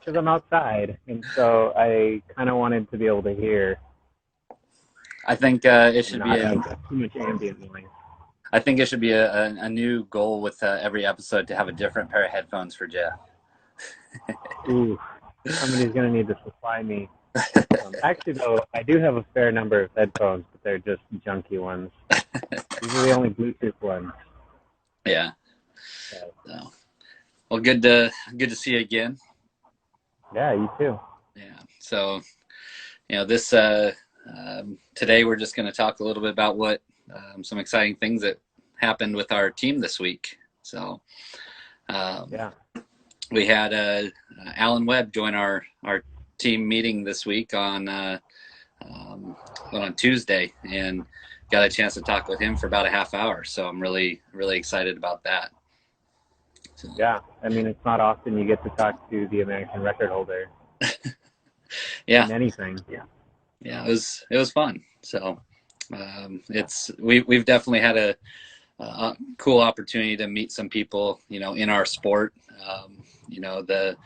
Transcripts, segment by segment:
because I'm outside, and so I kind of wanted to be able to hear I think it and should be not a have too much ambient noise. I think it should be a new goal with every episode to have a different pair of headphones for Jeff. Ooh, somebody's gonna need to supply me. Actually, though, I do have a fair number of headphones, but they're just junky ones. These are the only Bluetooth ones. Yeah. So, So, well, good to see you again. yeah, you too. Yeah. So, this today we're just going to talk a little bit about what some exciting things that happened with our team this week. So, Yeah. we had Alan Webb join our team meeting this week on Tuesday, and got a chance to talk with him for about a half hour. So I'm really excited about that. So, Yeah, I mean, it's not often you get to talk to the American record holder yeah, in anything. yeah, it was fun. So we've definitely had a cool opportunity to meet some people, in our sport. The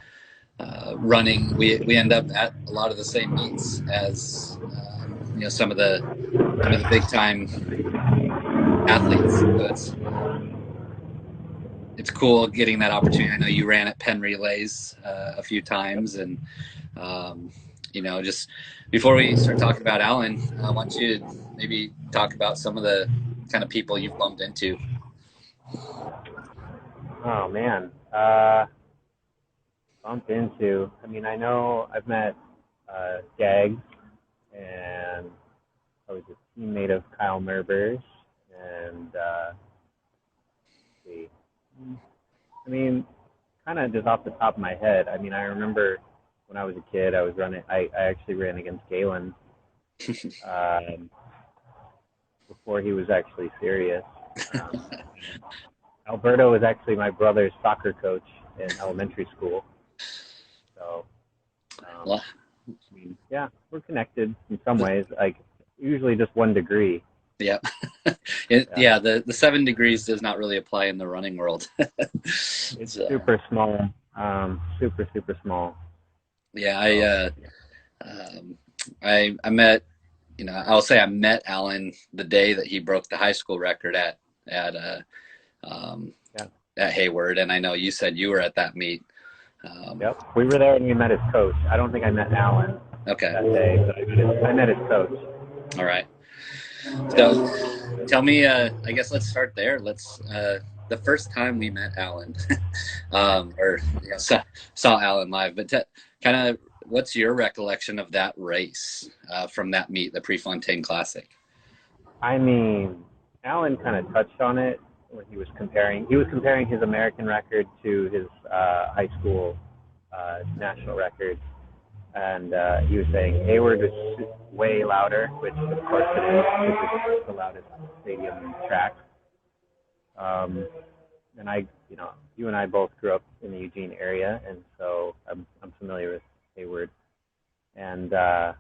running, we end up at a lot of the same meets as some of the big time athletes. So it's cool getting that opportunity. I know you ran at Penn Relays a few times, and just before we start talking about Alan, I want you to maybe talk about some of the kind of people you've bumped into. Oh man, bumped into. I mean, I know I've met Gags, and I was a teammate of Kyle Merber's, and let's see. I mean, kind of just off the top of my head. I mean, I remember when I was a kid, I was running. I actually ran against Galen um, before he was actually serious. Um, Alberto was actually my brother's soccer coach in elementary school. So, Well, I mean, yeah, we're connected in some ways. Like usually just 1 degree. yeah. Yeah, Yeah, the 7 degrees does not really apply in the running world. it's So, super small. Super small. yeah, So um, I met, I'll say I met Alan the day that he broke the high school record at um, yeah, at Hayward, and I know you said you were at that meet. Um, yep. We were there and we met his coach. I don't think I met Alan okay, that day, but I met his coach. all right. Yeah. So tell me, I guess let's start there. The first time we met Alan, or saw Alan live, but kind of what's your recollection of that race from that meet, the Prefontaine Classic? I mean, Alan kind of touched on it when he was comparing. He was comparing his American record to his high school national record, and he was saying Hayward was way louder, which of course it is. It's the loudest stadium track. And you and I both grew up in the Eugene area, and so I'm familiar with Hayward. And I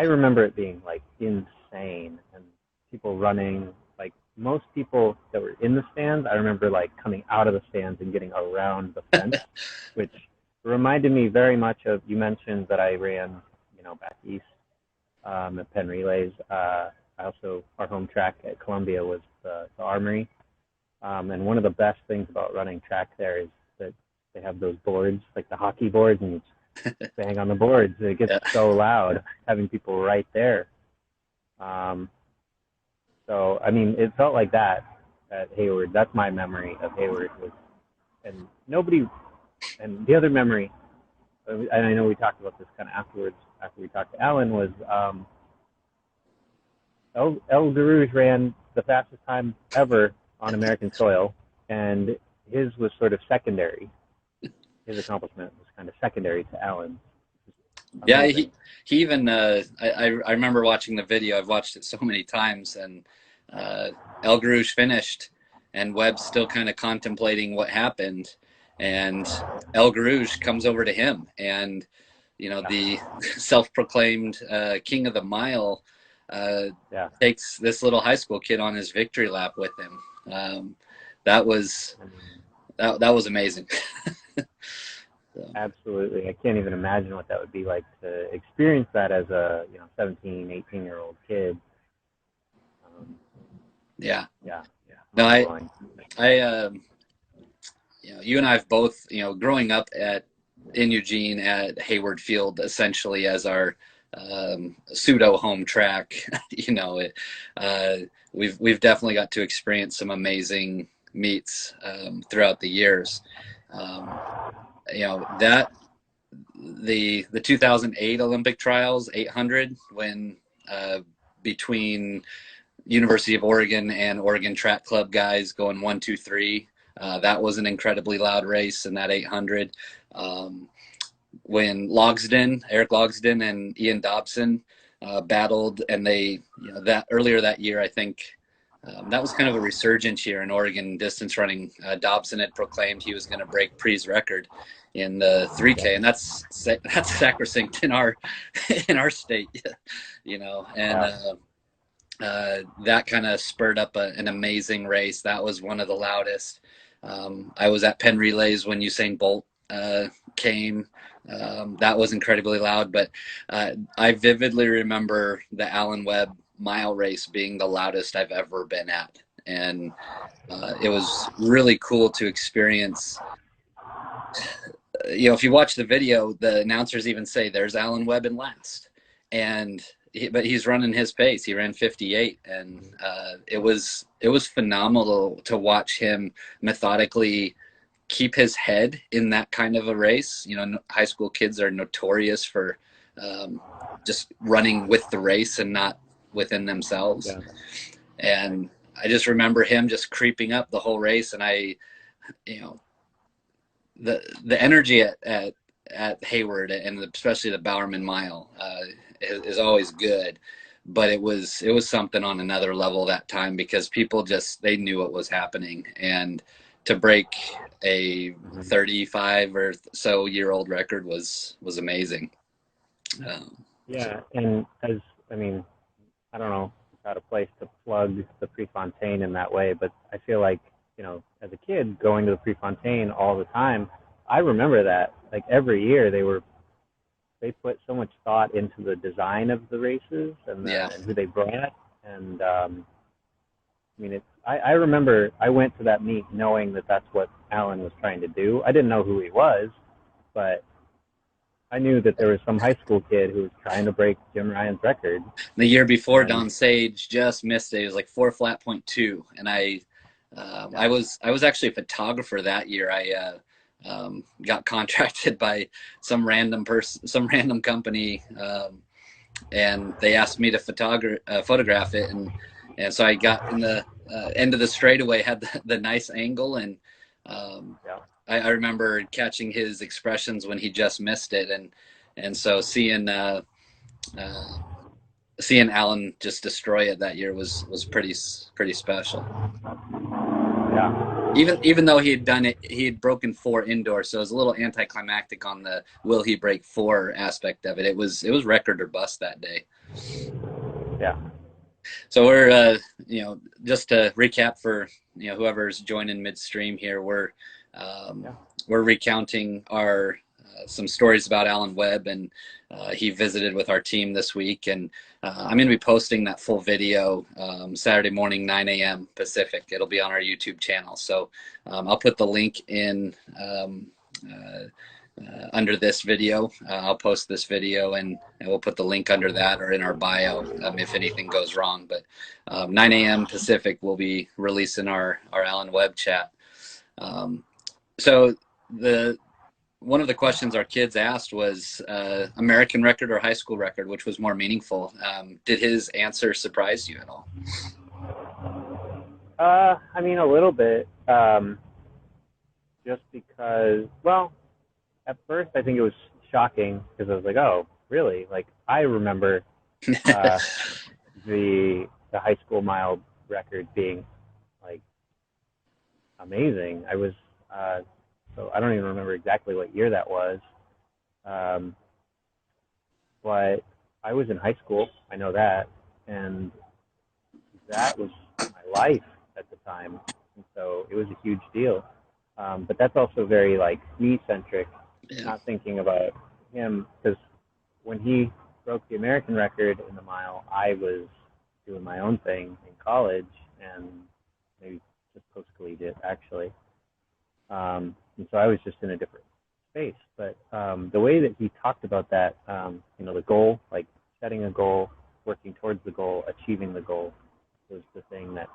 remember it being like insane, and people running. Like most people that were in the stands, I remember like coming out of the stands and getting around the fence, which reminded me very much of, you mentioned that I ran, back east at Penn Relays. I also, our home track at Columbia was the Armory. And one of the best things about running track there is that they have those boards, like the hockey boards, and you bang on the boards. It gets so loud having people right there. So, I mean, it felt like that at Hayward. That's my memory of Hayward. And nobody, and the other memory, and I know we talked about this kind of afterwards, after we talked to Alan, was El Garouge ran the fastest time ever on American soil, and his was sort of secondary. His accomplishment was kind of secondary to Alan's. Yeah, he even I remember watching the video. I've watched it so many times, and El Garouge finished, and Webb's still kind of contemplating what happened, and El Garouge comes over to him, and the self-proclaimed king of the mile takes this little high school kid on his victory lap with him. That was amazing. Absolutely. I can't even imagine what that would be like to experience that as a 17, 18-year-old kid. Yeah. Yeah. No, Mind-blowing. you and I have both, growing up in Eugene at Hayward Field, essentially as our pseudo home track. We've definitely got to experience some amazing meets throughout the years. That the 2008 Olympic trials 800, when between University of Oregon and Oregon Track Club guys going 1, 2, 3. That was an incredibly loud race in that 800. When Eric Logsden and Ian Dobson battled, and that earlier that year, I think that was kind of a resurgence year in Oregon distance running. Dobson had proclaimed he was going to break Pre's record in the 3K, and that's sacrosanct in our state, and. That kind of spurred up an amazing race. That was one of the loudest. I was at Penn Relays when Usain Bolt came. That was incredibly loud, but I vividly remember the Alan Webb mile race being the loudest I've ever been at. And it was really cool to experience. If you watch the video, the announcers even say there's Alan Webb in last. But he's running his pace. He ran 58, and it was phenomenal to watch him methodically keep his head in that kind of a race. High school kids are notorious for just running with the race and not within themselves. Yeah. And I just remember him just creeping up the whole race, and the energy at Hayward, and especially the Bowerman Mile, is always good, but it was something on another level that time, because people they knew what was happening, and to break a 35 or so year old record was amazing. And I don't know how to place to plug the Prefontaine in that way, but I feel like as a kid going to the Prefontaine all the time, I remember that like every year they put so much thought into the design of the races and who they brought. And I remember I went to that meet knowing that that's what Alan was trying to do. I didn't know who he was, but I knew that there was some high school kid who was trying to break Jim Ryan's record. The year before, Don Sage just missed it. It was like 4.2, and I was actually a photographer that year. I got contracted by some random company, and they asked me to photograph it, and so I got in the end of the straightaway, had the nice angle, and I remember catching his expressions when he just missed it, and so seeing Alan just destroy it that year was pretty special. Yeah. Even though he had broken 4 indoor, so it was a little anticlimactic on the will he break 4 aspect of it. It was record or bust that day. Yeah. So we're just to recap for whoever's joining midstream here, we're recounting our some stories about Alan Webb, and he visited with our team this week, and I'm going to be posting that full video Saturday morning, 9 a.m. Pacific. It'll be on our YouTube channel. So I'll put the link in under this video. I'll post this video, and we'll put the link under that or in our bio if anything goes wrong. But 9 a.m. Pacific, we'll be releasing our Alan Webb chat. So one of the questions our kids asked was American record or high school record, which was more meaningful. Did his answer surprise you at all? A little bit. Just because, well, at first I think it was shocking because I was like, oh, really? Like, I remember the high school mile record being like amazing. I was so I don't even remember exactly what year that was, but I was in high school. I know that, and that was my life at the time, and so it was a huge deal. But that's also very like me centric. not thinking about him, because when he broke the American record in the mile, I was doing my own thing in college and maybe just post-collegiate, actually. And so I was just in a different space. But the way that he talked about that, the goal, like setting a goal, working towards the goal, achieving the goal, was the thing that,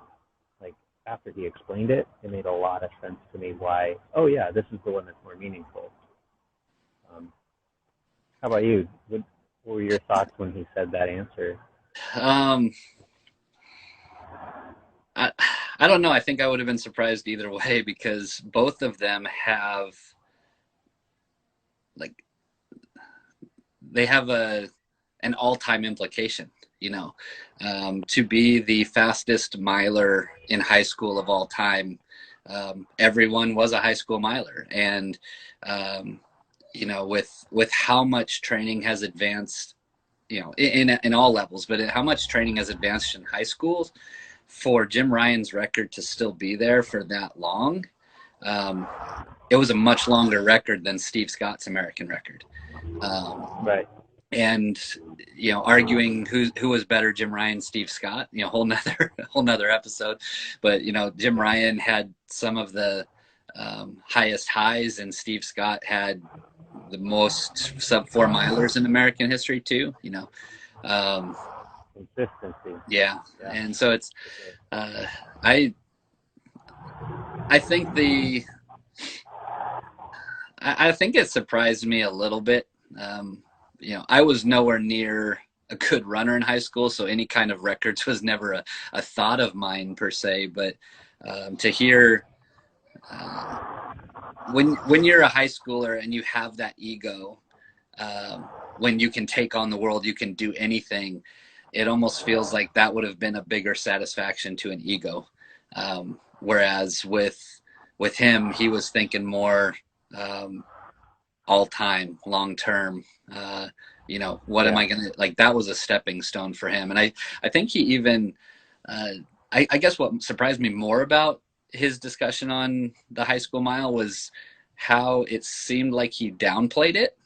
like, after he explained it, it made a lot of sense to me why, oh yeah, this is the one that's more meaningful. How about you? What were your thoughts when he said that answer? I don't know. I think I would have been surprised either way, because both of them have, like, they have an all-time implication, to be the fastest miler in high school of all time. Everyone was a high school miler, and with how much training has advanced, in all levels, but how much training has advanced in high schools, for Jim Ryan's record to still be there for that long, it was a much longer record than Steve Scott's American record. Right. And arguing who was better, Jim Ryan, Steve Scott, whole nother episode. But Jim Ryan had some of the highest highs, and Steve Scott had the most sub-4 milers in American history too. Consistency. Yeah. And so it's I think I think it surprised me a little bit. I was nowhere near a good runner in high school, so any kind of records was never a thought of mine per se. But to hear when you're a high schooler and you have that ego, when you can take on the world, you can do anything. It almost feels like that would have been a bigger satisfaction to an ego. Whereas with him, he was thinking more all time, long term. What am I gonna, like, that was a stepping stone for him. And I think he even I guess what surprised me more about his discussion on the high school mile was how it seemed like he downplayed it,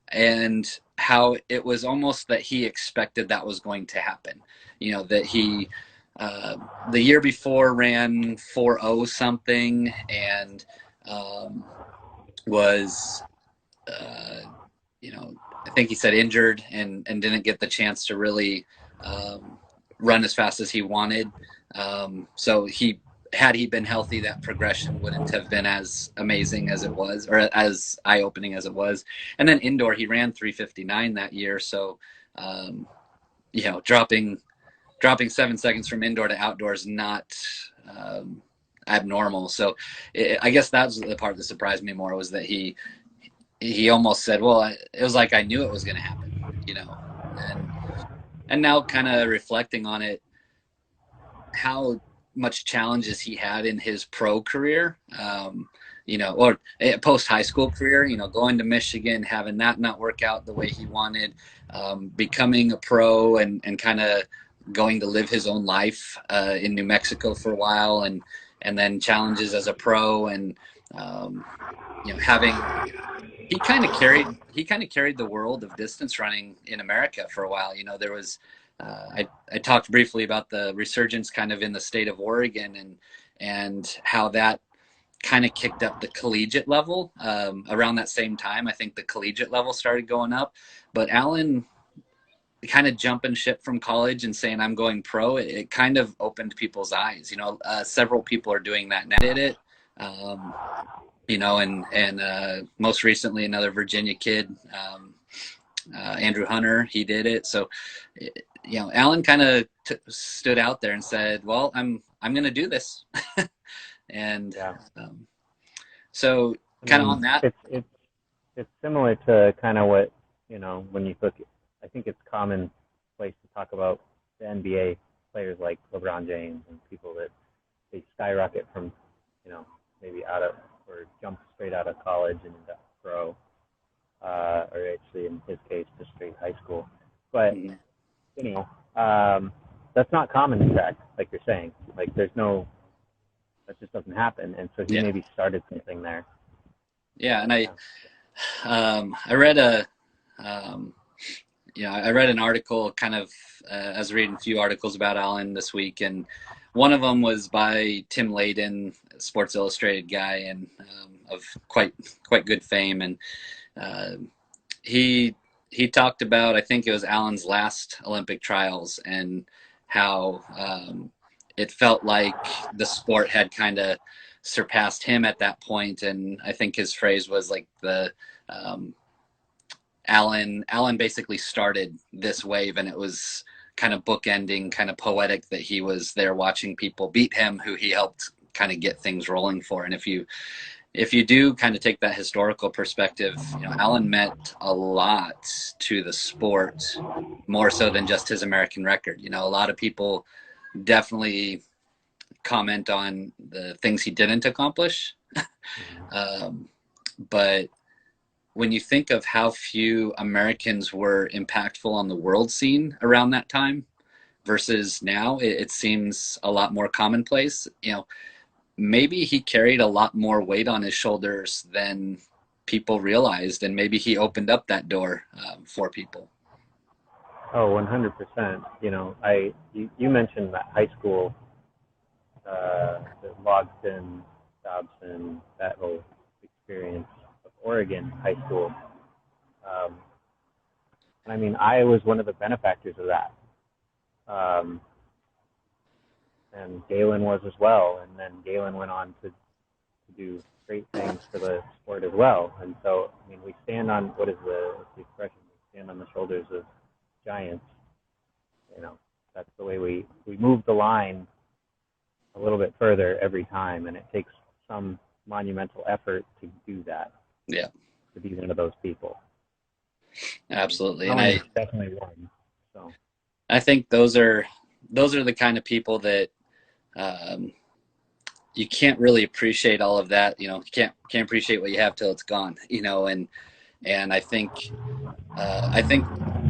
and how it was almost that he expected that was going to happen. That he the year before ran 4:0 something, and was I think he said injured and didn't get the chance to really run as fast as he wanted. So had he been healthy, that progression wouldn't have been as amazing as it was, or as eye-opening as it was. And then indoor, he ran 3:59 that year. So, dropping 7 seconds from indoor to outdoor is not abnormal. So I guess that's the part that surprised me more, was that he almost said, well, it was like I knew it was going to happen, and now kind of reflecting on it, how much challenges he had in his pro career, or post high school career, going to Michigan, having that not work out the way he wanted, becoming a pro and kind of going to live his own life in New Mexico for a while, and then challenges as a pro, and having, he kind of carried the world of distance running in America for a while. There was I talked briefly about the resurgence kind of in the state of Oregon, and how that kind of kicked up the collegiate level around that same time. I think the collegiate level started going up, but Alan kind of jumping ship from college and saying, I'm going pro, it kind of opened people's eyes. Several people are doing that now. Did it, and most recently another Virginia kid, Andrew Hunter, he did it. So, Alan kind of stood out there and said, well, I'm going to do this. And so kind of on that. It's similar to kind of what, when you look, I think it's commonplace to talk about the NBA players like LeBron James and people that they skyrocket from, maybe out of, or jump straight out of college and into pro, or actually in his case, just straight high school. But, that's not common in track, like you're saying. Like, that just doesn't happen. And so he maybe started something there. Yeah, and I read I read an article kind of, I was reading a few articles about Alan this week, and one of them was by Tim Layden, Sports Illustrated guy, and of quite good fame. And he talked about, I think it was Alan's last Olympic trials, and how it felt like the sport had kind of surpassed him at that point. And I think his phrase was like Alan basically started this wave, and it was kind of bookending, kind of poetic that he was there watching people beat him, who he helped kind of get things rolling for. And if you do kind of take that historical perspective, Alan meant a lot to the sport, more so than just his American record. A lot of people definitely comment on the things he didn't accomplish. But when you think of how few Americans were impactful on the world scene around that time versus now, it seems a lot more commonplace. Maybe he carried a lot more weight on his shoulders than people realized, and maybe he opened up that door for people. Oh, 100%. You mentioned that high school, the Logsdon, Dobson, that whole experience of Oregon high school. And I mean, I was one of the benefactors of that. And Galen was as well. And then Galen went on to do great things for the sport as well. And so, I mean, we stand on, what's the expression? We stand on the shoulders of giants. That's the way we move the line a little bit further every time. And it takes some monumental effort to do that. Yeah. To be one of those people. Absolutely. And I definitely one. So I think those are the kind of people that you can't really appreciate all of that. You can't appreciate what you have till it's gone. And I think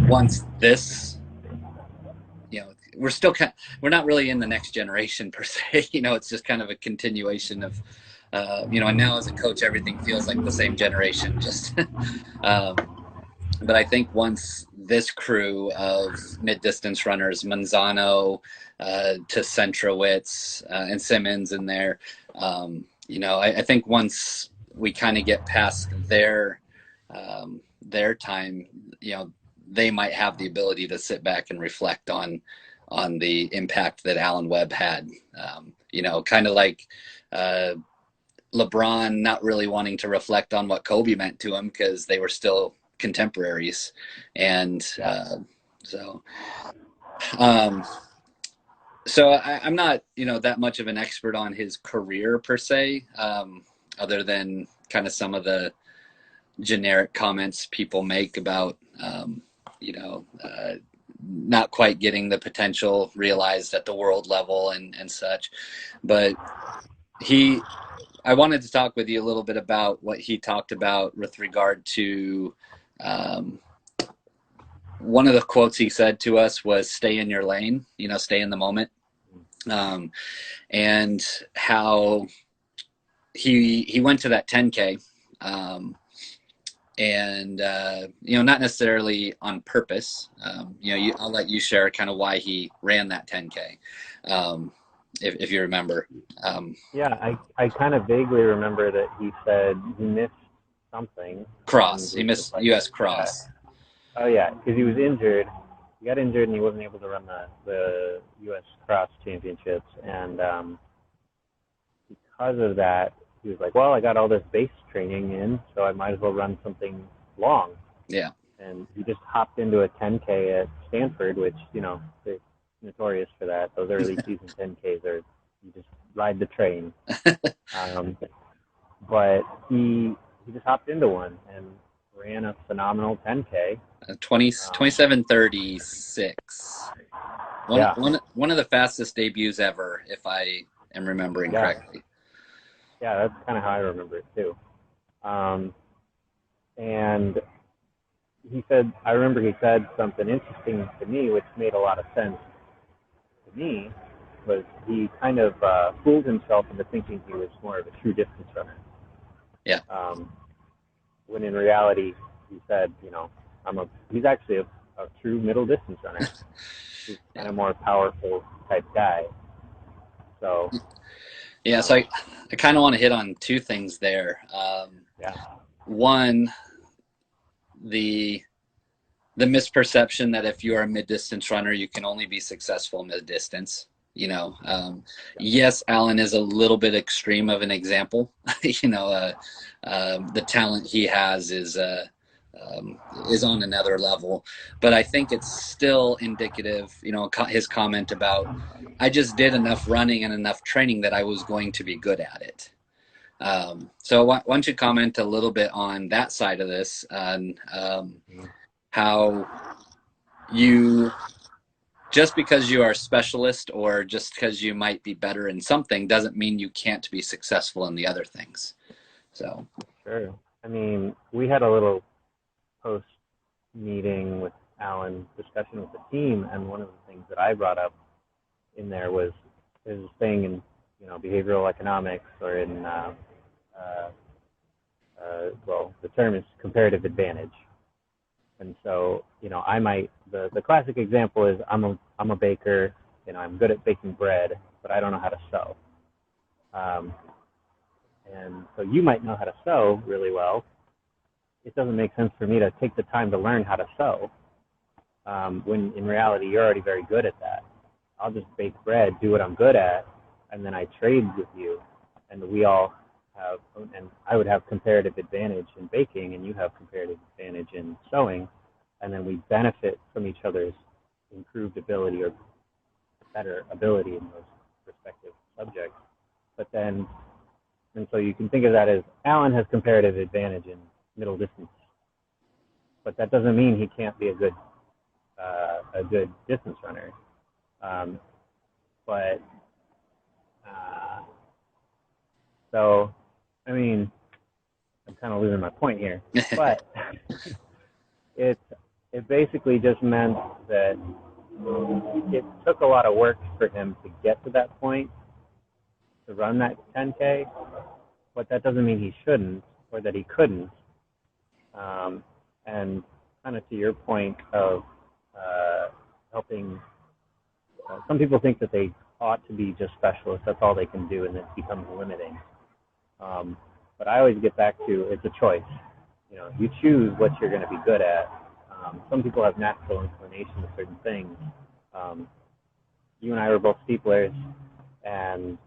once this, we're not really in the next generation per se. It's just kind of a continuation of, and now as a coach, everything feels like the same generation. Just, but I think once this crew of mid-distance runners, Manzano to Centrowitz and Simmons in there, I think once we kind of get past their time, they might have the ability to sit back and reflect on the impact that Alan Webb had. Kind of like LeBron not really wanting to reflect on what Kobe meant to him because they were still contemporaries. And so I'm not, that much of an expert on his career per se, other than kind of some of the generic comments people make about, not quite getting the potential realized at the world level and such. But I wanted to talk with you a little bit about what he talked about with regard to, one of the quotes he said to us was stay in your lane, stay in the moment. And how he went to that 10K, and not necessarily on purpose. I'll let you share kind of why he ran that 10K, if you remember. Yeah, I kind of vaguely remember that he said he missed something. Cross. He missed U.S. cross. Oh yeah, because he was injured. He got injured and he wasn't able to run the U.S. cross championships, and because of that, he was like, well, I got all this base training in, so I might as well run something long. Yeah. And he just hopped into a 10K at Stanford, which, they're notorious for that. Those early season 10Ks are, you just ride the train. But he just hopped into one and ran a phenomenal 10K. 27:36. Yeah. One of the fastest debuts ever, if I am remembering correctly. Yeah, that's kind of how I remember it too. And I remember he said something interesting to me, which made a lot of sense to me, was he kind of fooled himself into thinking he was more of a true distance runner. Yeah. when in reality, he said, he's actually a true middle distance runner. He's kind of more powerful type guy. So. Yeah, so I kind of want to hit on two things there. One, the misperception that if you are a mid-distance runner, you can only be successful mid-distance. Yes, Alan is a little bit extreme of an example. The talent he has is on another level, but I think it's still indicative. His comment about, I just did enough running and enough training that I was going to be good at it. So why don't you comment a little bit on that side of this, and how you, just because you are a specialist or just because you might be better in something doesn't mean you can't be successful in the other things. So. Sure. I mean, we had a little post meeting with Alan discussion with the team, and one of the things that I brought up in there was this thing in behavioral economics, or in the term is comparative advantage. And so I might, the classic example is I'm a baker, I'm good at baking bread, but I don't know how to sew. And so you might know how to sew really well. It doesn't make sense for me to take the time to learn how to sew, when in reality you're already very good at that. I'll just bake bread, do what I'm good at, and then I trade with you, and we all have, and I would have comparative advantage in baking, and you have comparative advantage in sewing, and then we benefit from each other's improved ability or better ability in those respective subjects. But then, and so you can think of that as Alan has comparative advantage in middle distance, but that doesn't mean he can't be a good distance runner. So, I mean, I'm kind of losing my point here, but it basically just meant that it took a lot of work for him to get to that point, to run that 10K, but that doesn't mean he shouldn't or that he couldn't. And kind of to your point of helping, some people think that they ought to be just specialists, that's all they can do, and it becomes limiting. But I always get back to, it's a choice. You choose what you're going to be good at. Some people have natural inclination to certain things. You and I were both steeplers, and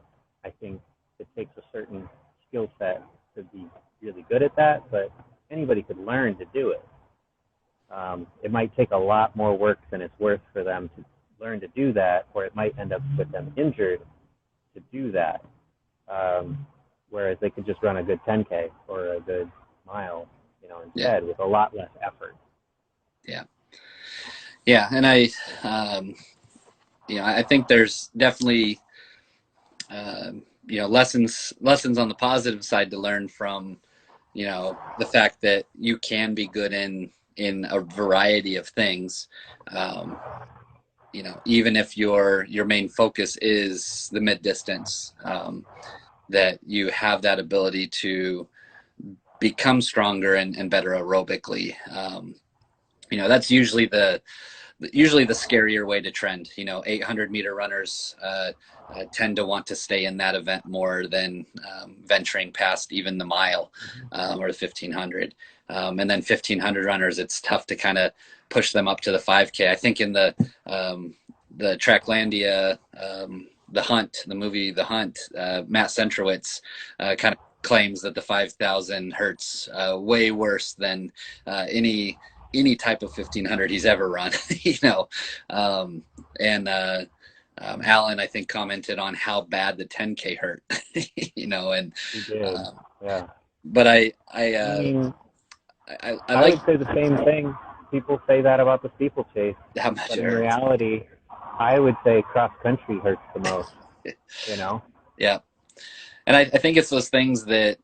I think it takes a certain skill set to be really good at that, but anybody could learn to do it. It might take a lot more work than it's worth for them to learn to do that, or it might end up with them injured to do that. Whereas they could just run a good 10K or a good mile, instead, with a lot less effort. Yeah, and I think there's definitely lessons on the positive side to learn from, the fact that you can be good in a variety of things. Even if your main focus is the mid distance, that you have that ability to become stronger and better aerobically. That's usually the scarier way to trend. 800-meter runners tend to want to stay in that event more than venturing past even the mile, or the 1500. And then 1500 runners, it's tough to kind of push them up to the 5K. I think in the Tracklandia, the movie The Hunt, Matt Centrowitz kind of claims that the 5,000 hurts way worse than any type of 1500 he's ever run. Alan, I think, commented on how bad the 10K hurt. And he did. Yeah. But I would say the same thing. People say that about the steeplechase, but in reality, I would say cross country hurts the most. Yeah, and I think it's those things that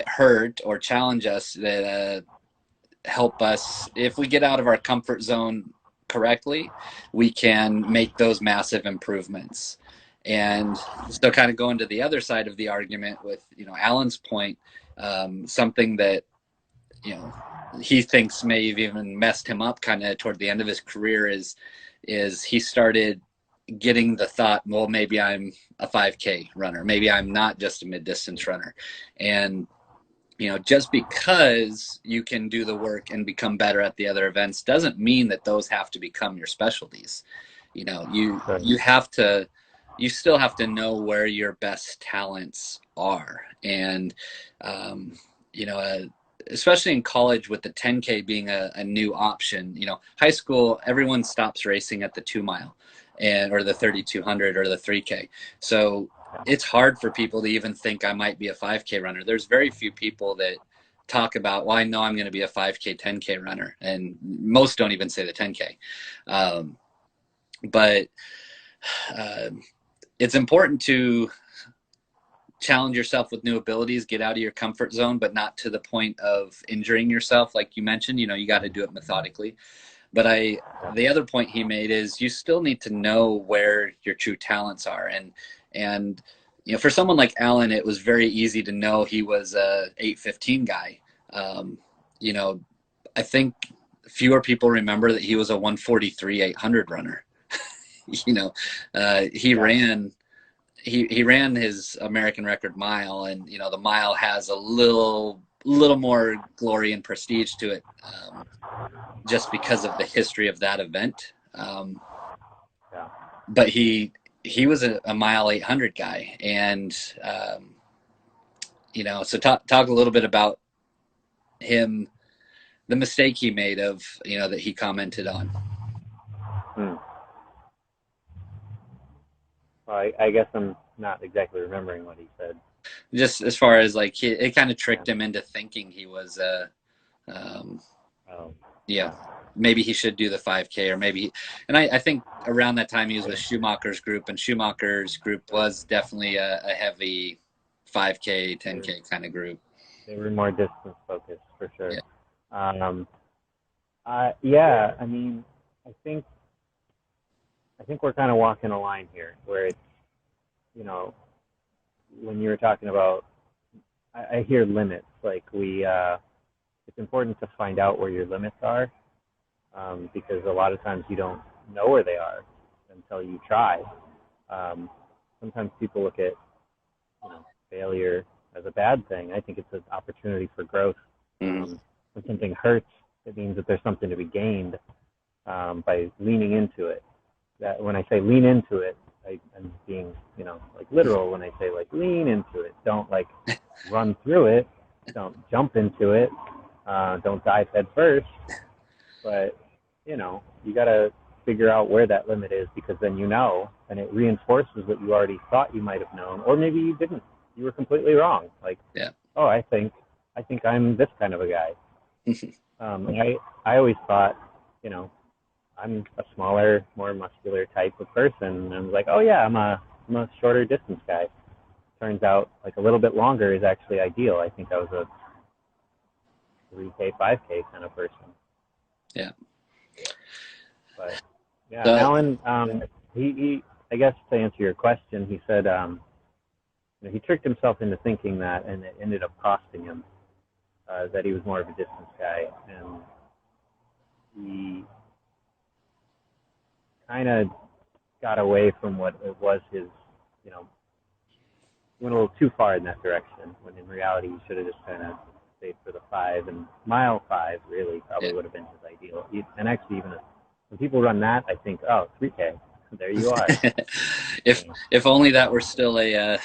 hurt or challenge us that help us. If we get out of our comfort zone correctly, we can make those massive improvements. And so, kind of going to the other side of the argument with Alan's point, something that he thinks may have even messed him up kind of toward the end of his career is he started getting the thought, well, maybe I'm a 5K runner. Maybe I'm not just a mid-distance runner. And, just because you can do the work and become better at the other events doesn't mean that those have to become your specialties. You still have to know where your best talents are. And, especially in college with the 10K being a new option, high school, everyone stops racing at the 2 mile or the 3,200 or the 3K. So it's hard for people to even think I might be a 5K runner. There's very few people that talk about, well, I know I'm going to be a 5K, 10K runner. And most don't even say the 10K. But it's important to challenge yourself with new abilities, get out of your comfort zone, but not to the point of injuring yourself. Like you mentioned, you got to do it methodically. But the other point he made is you still need to know where your true talents are. And for someone like Alan, it was very easy to know he was a 8:15 guy. I think fewer people remember that he was a 1:43 800 runner. He ran his American record mile, and the mile has a little more glory and prestige to it, just because of the history of that event. But he was a mile 800 guy, and so talk a little bit about him, the mistake he made of that he commented on. Well, I guess I'm not exactly remembering what he said. Just as far as like it kind of tricked him into thinking he was maybe he should do the 5K, or maybe, and I think around that time he was with Schumacher's group, and Schumacher's group was definitely a heavy 5K, 10K kind of group. They were more distance focused for sure. I think we're kind of walking a line here where it's, when you were talking about, I hear limits, like it's important to find out where your limits are, because a lot of times you don't know where they are until you try. Sometimes people look at, failure as a bad thing. I think it's an opportunity for growth. When something hurts, it means that there's something to be gained by leaning into it. That when I say lean into it, I'm being, like literal when I say like lean into it. Don't like run through it. Don't jump into it. Don't dive head first. But, you got to figure out where that limit is, because then and it reinforces what you already thought you might have known, or maybe you didn't. You were completely wrong. Like, oh, I think I'm this kind of a guy. I always thought, I'm a smaller, more muscular type of person. And I was like, oh yeah, I'm a shorter distance guy. Turns out like a little bit longer is actually ideal. I think I was a 3K, 5K kind of person. Yeah. But yeah, Alan, he I guess to answer your question, he said, he tricked himself into thinking that, and it ended up costing him, that he was more of a distance guy. And he kind of got away from what it was his, went a little too far in that direction, when in reality he should have just kind of stayed for the 5, and mile 5 really probably would have been his ideal. And actually, even when people run that, I think, oh, 3K, there you are. if only that were still a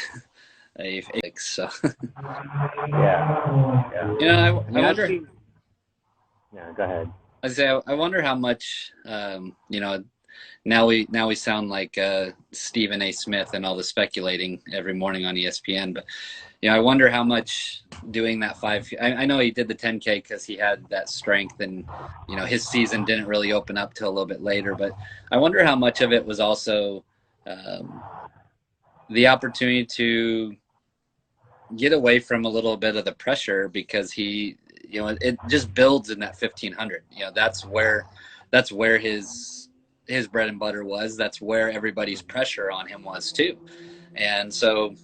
fix. So yeah. I wonder. Yeah, go ahead. I wonder how much now we sound like Stephen A. Smith and all the speculating every morning on ESPN, but I wonder how much doing that 5. I know he did the 10K because he had that strength, and his season didn't really open up till a little bit later. But I wonder how much of it was also the opportunity to get away from a little bit of the pressure, because it just builds in that 1500. That's where his bread and butter was. That's where everybody's pressure on him was too. And so,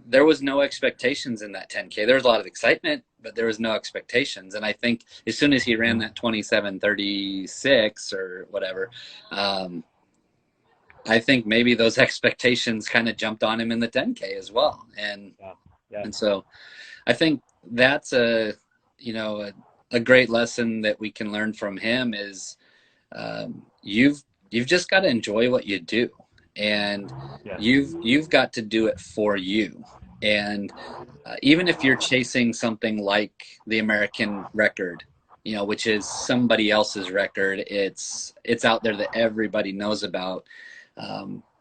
there was no expectations in that 10K. There was a lot of excitement, but there was no expectations. And I think as soon as he ran that 27:36 or whatever, I think maybe those expectations kind of jumped on him in the 10K as well. And and so I think that's a great lesson that we can learn from him is you've just got to enjoy what you do, and you've got to do it for you. And even if you're chasing something like the American record, which is somebody else's record, it's out there that everybody knows about.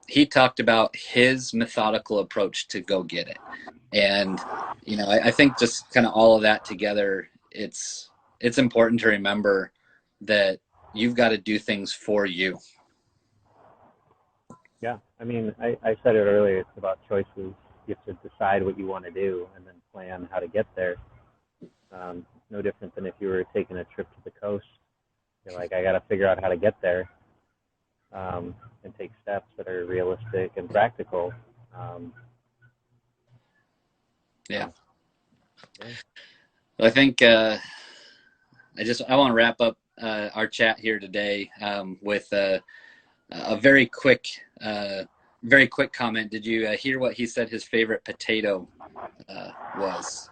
He talked about his methodical approach to go get it. And, I think just kind of all of that together, it's important to remember that you've got to do things for you. Yeah. I mean, I said it earlier, it's about choices. You have to decide what you want to do and then plan how to get there. No different than if you were taking a trip to the coast. You're like, I got to figure out how to get there. And take steps that are realistic and practical. I think I want to wrap up our chat here today with a very quick comment. Did you hear what he said his favorite potato was?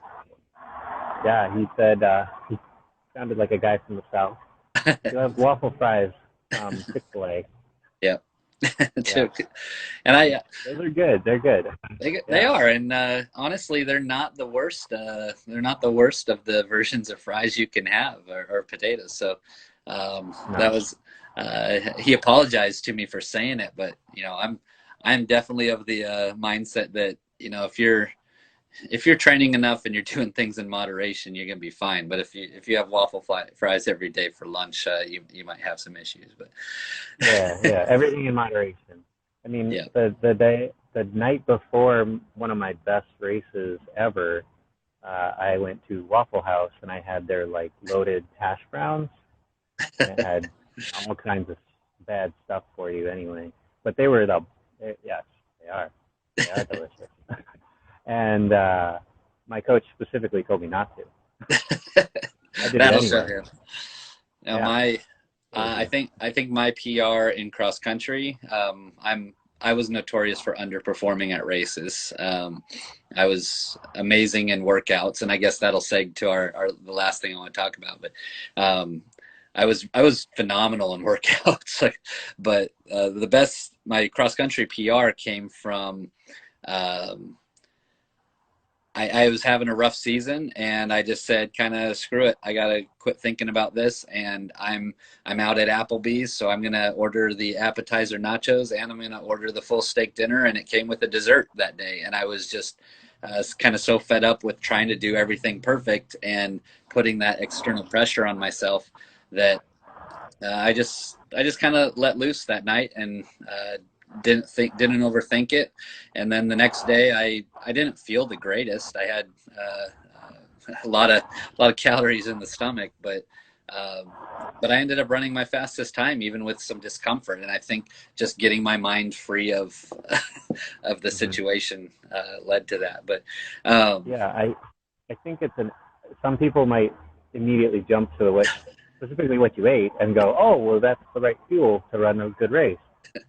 Yeah, he said he sounded like a guy from the South. You have waffle fries, Chick-fil-A. Yep. And those are good. They're good. They are, and honestly, they're not the worst. They're not the worst of the versions of fries you can have, or potatoes. So that was. He apologized to me for saying it, but I'm definitely of the mindset that if you're training enough and you're doing things in moderation, you're gonna be fine. But if you have waffle fries every day for lunch, you might have some issues. But yeah, everything in moderation. I mean, the night before one of my best races ever, I went to Waffle House and I had their loaded hash browns. And it had all kinds of bad stuff for you anyway, but they were yes, they are delicious. And my coach specifically told me not to. I did That'll it show anyway. him. Now I think my PR in cross country, I was notorious for underperforming at races. I was amazing in workouts, and I guess that'll seg to the last thing I want to talk about. But I was phenomenal in workouts, but my cross country PR came from. I was having a rough season, and I just said, kind of screw it. I gotta quit thinking about this, and I'm out at Applebee's, so I'm gonna order the appetizer nachos, and I'm gonna order the full steak dinner, and it came with a dessert that day. And I was just kind of so fed up with trying to do everything perfect and putting that external pressure on myself that I just kind of let loose that night and didn't overthink it. And then the next day I didn't feel the greatest. I had a lot of calories in the stomach, but I ended up running my fastest time even with some discomfort. And I think just getting my mind free of the situation led to that. But I think some people might immediately jump to specifically what you ate and go, oh, well, that's the right fuel to run a good race.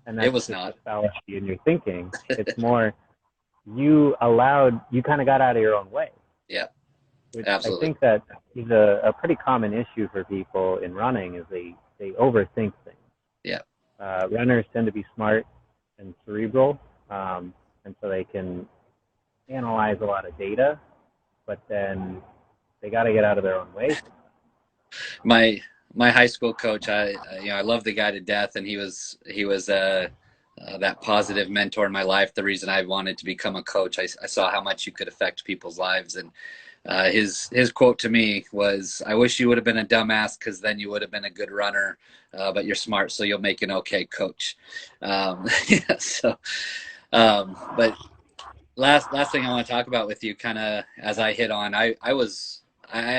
And that's it was just not a fallacy in your thinking. It's more you kind of got out of your own way. Yeah, which absolutely. I think that is a pretty common issue for people in running is they overthink things. Yeah. Runners tend to be smart and cerebral, and so they can analyze a lot of data, but then they got to get out of their own way. My high school coach, I love the guy to death, and he was that positive mentor in my life. The reason I wanted to become a coach, I saw how much you could affect people's lives, and his quote to me was, "I wish you would have been a dumbass, because then you would have been a good runner, but you're smart, so you'll make an okay coach." So, but last thing I want to talk about with you, kind of as I hit on, I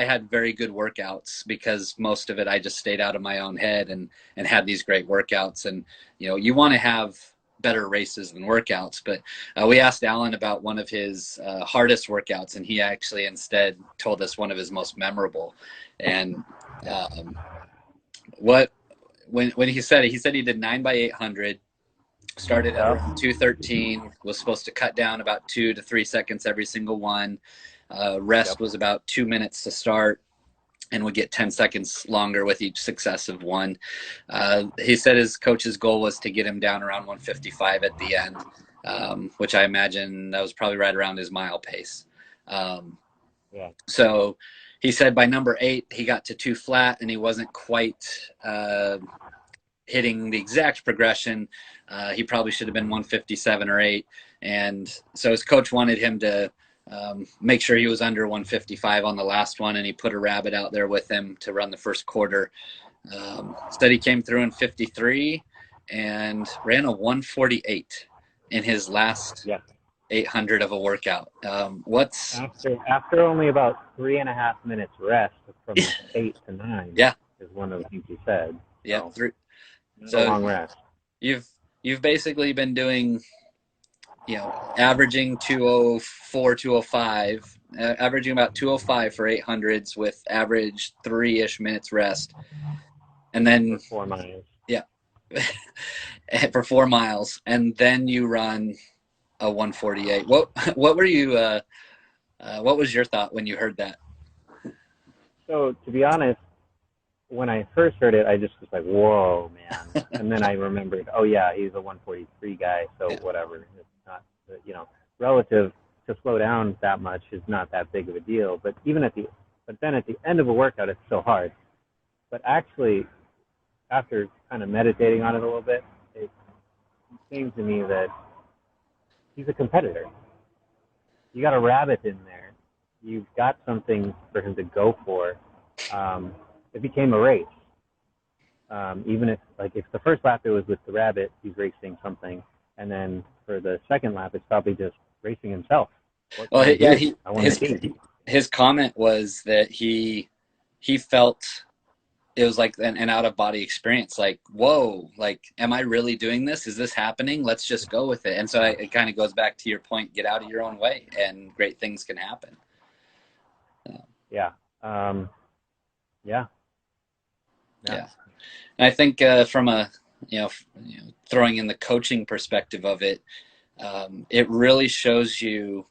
had very good workouts because most of it I just stayed out of my own head and had these great workouts. And you want to have better races than workouts. But we asked Alan about one of his hardest workouts, and he actually instead told us one of his most memorable. And when he said it, he said he did 9x800, started at around 2:13, was supposed to cut down about 2 to 3 seconds every single one. Rest was about 2 minutes to start, and would get 10 seconds longer with each successive one. He said his coach's goal was to get him down around 155 at the end, which I imagine that was probably right around his mile pace. So he said by number 8, he got to 2 flat, and he wasn't quite hitting the exact progression. He probably should have been 157 or 8. And so his coach wanted him to make sure he was under 155 on the last one, and he put a rabbit out there with him to run the first quarter. Said he came through in 53 and ran a 148 in his last 800 of a workout. What's after only about 3.5 minutes rest from 8 to 9? Is one of the things he said. So a long rest. You've basically been doing, averaging 204, 205, averaging about 205 for 800s with average 3-ish minutes rest. And then for 4 miles. For 4 miles. And then you run a 148. What were you, what was your thought when you heard that? So to be honest, when I first heard it, I just was like, whoa, man. And then I remembered, oh yeah, he's a 143 guy. So whatever. It's not, relative to slow down that much is not that big of a deal. But then at the end of a workout, it's so hard. But actually, after kind of meditating on it a little bit, it seems to me that he's a competitor. You got a rabbit in there. You've got something for him to go for. It became a race. Even if the first lap it was with the rabbit, he's racing something, and then for the second lap, it's probably just racing himself. His comment was that he felt it was like an out-of-body experience. Like, whoa, am I really doing this? Is this happening? Let's just go with it. And so it kind of goes back to your point, get out of your own way, and great things can happen. And I think from a, throwing in the coaching perspective of it, it really shows you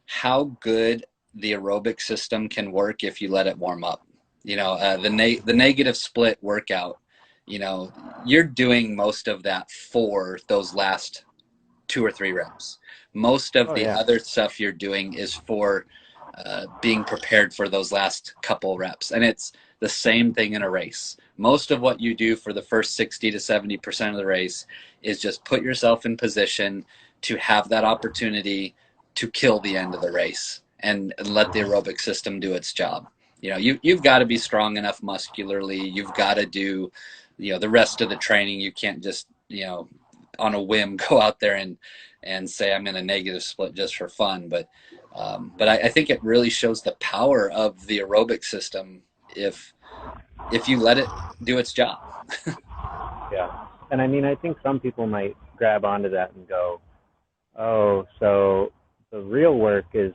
how good the aerobic system can work if you let it warm up. The negative split workout, you're doing most of that for those last 2 or 3 reps. Most of other stuff you're doing is for being prepared for those last couple reps. And it's the same thing in a race. Most of what you do for the first 60 to 70% of the race is just put yourself in position to have that opportunity to kill the end of the race and let the aerobic system do its job. You've got to be strong enough muscularly. You've got to do, the rest of the training. You can't just, on a whim go out there and say I'm in a negative split just for fun. But I think it really shows the power of the aerobic system if you let it do its job. And I think some people might grab onto that and go, oh, so the real work is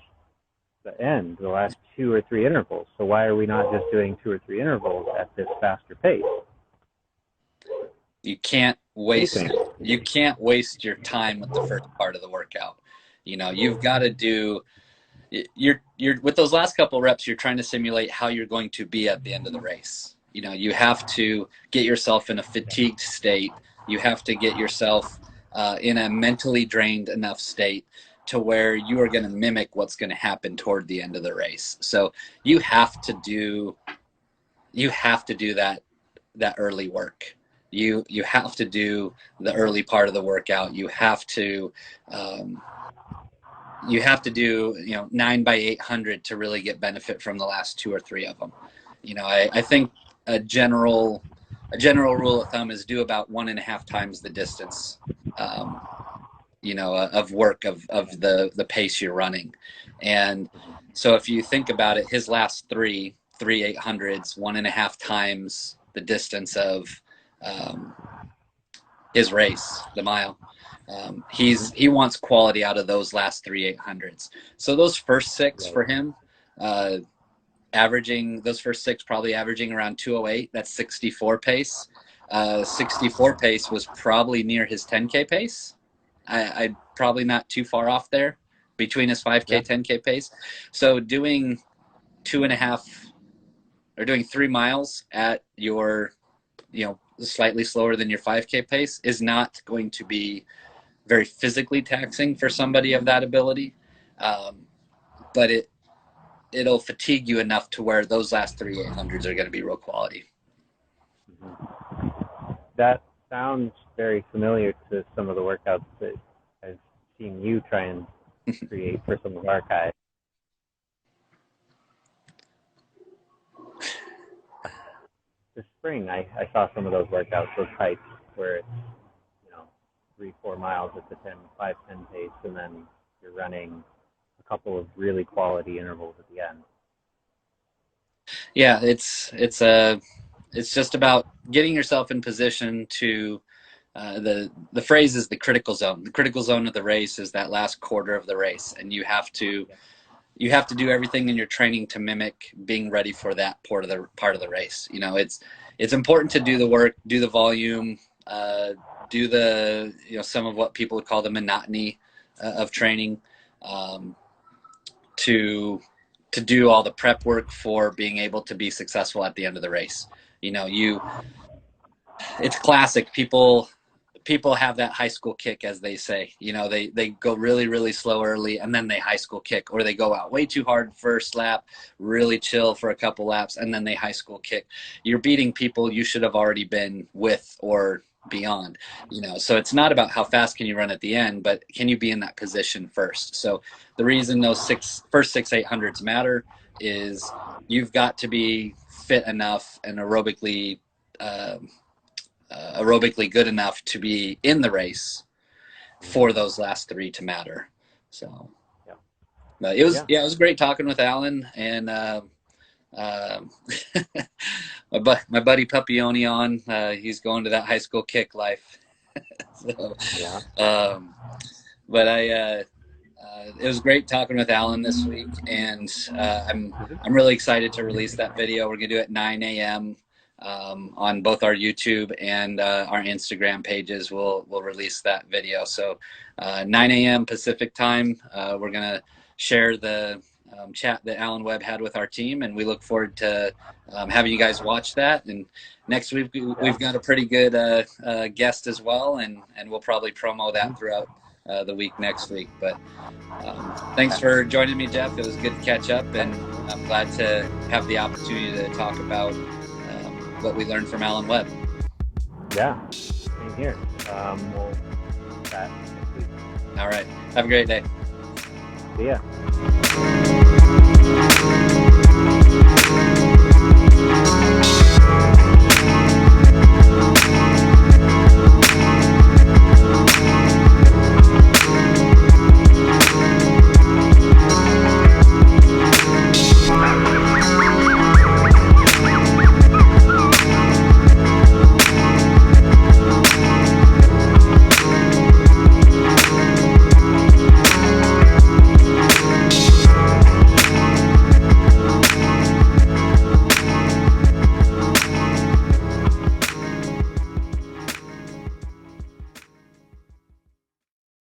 the end, the last 2 or 3 intervals. So why are we not just doing 2 or 3 intervals at this faster pace? You can't waste your time with the first part of the workout. You've got to do, you're with those last couple reps, you're trying to simulate how you're going to be at the end of the race. You have to get yourself in a fatigued state. You have to get yourself in a mentally drained enough state to where you are going to mimic what's going to happen toward the end of the race. So you have to do that early work. You have to do the early part of the workout. You have to do 9x800 to really get benefit from the last 2 or 3 of them. I think a general rule of thumb is do about 1.5 times the distance of work of the pace you're running. And so if you think about it, his last 3 800s, 1.5 times the distance of his race, the mile. He wants quality out of those last 3 800s. So those first 6 for him, those first 6 probably averaging around 208. That's 64 pace. 64 pace was probably near his 10K pace. I probably not too far off there between his 5K, 10K pace. So doing 2.5 or doing 3 miles at your, slightly slower than your 5K pace is not going to be very physically taxing for somebody of that ability. But it'll fatigue you enough to where those last 3 800s are going to be real quality. That sounds very familiar to some of the workouts that I've seen you try and create for some of our guys. This spring, I saw some of those workouts, those hikes where it's, 3-4 miles at the 5-10 pace, and then you're running a couple of really quality intervals at the end. Yeah, it's just about getting yourself in position to the phrase is the critical zone. The critical zone of the race is that last quarter of the race, and you have to do everything in your training to mimic being ready for that part of the race. It's important to do the work, do the volume, do the some of what people would call the monotony of training, to do all the prep work for being able to be successful at the end of the race. It's classic. People have that high school kick, as they say. They go really, really slow early, and then they high school kick, or they go out way too hard first lap, really chill for a couple laps, and then they high school kick. You're beating people you should have already been with or beyond. So it's not about how fast can you run at the end, but can you be in that position first. So the reason those first 6 800s matter is you've got to be fit enough and aerobically good enough to be in the race for those last 3 to matter. So it was great talking with Alan, and my buddy Papione on. He's going to that high school kick life. But it was great talking with Alan this week, and I'm really excited to release that video. We're gonna do it at 9 a.m. On both our YouTube and our Instagram pages. We'll release that video. So 9 a.m. Pacific time. We're gonna share the chat that Alan Webb had with our team, and we look forward to having you guys watch that. And next week we've got a pretty good guest as well, and we'll probably promo that throughout the week next week. But thanks for joining me, Jeff. It was good to catch up, and I'm glad to have the opportunity to talk about what we learned from Alan Webb. Yeah, same here. We'll chat next week. All right. Have a great day. See ya.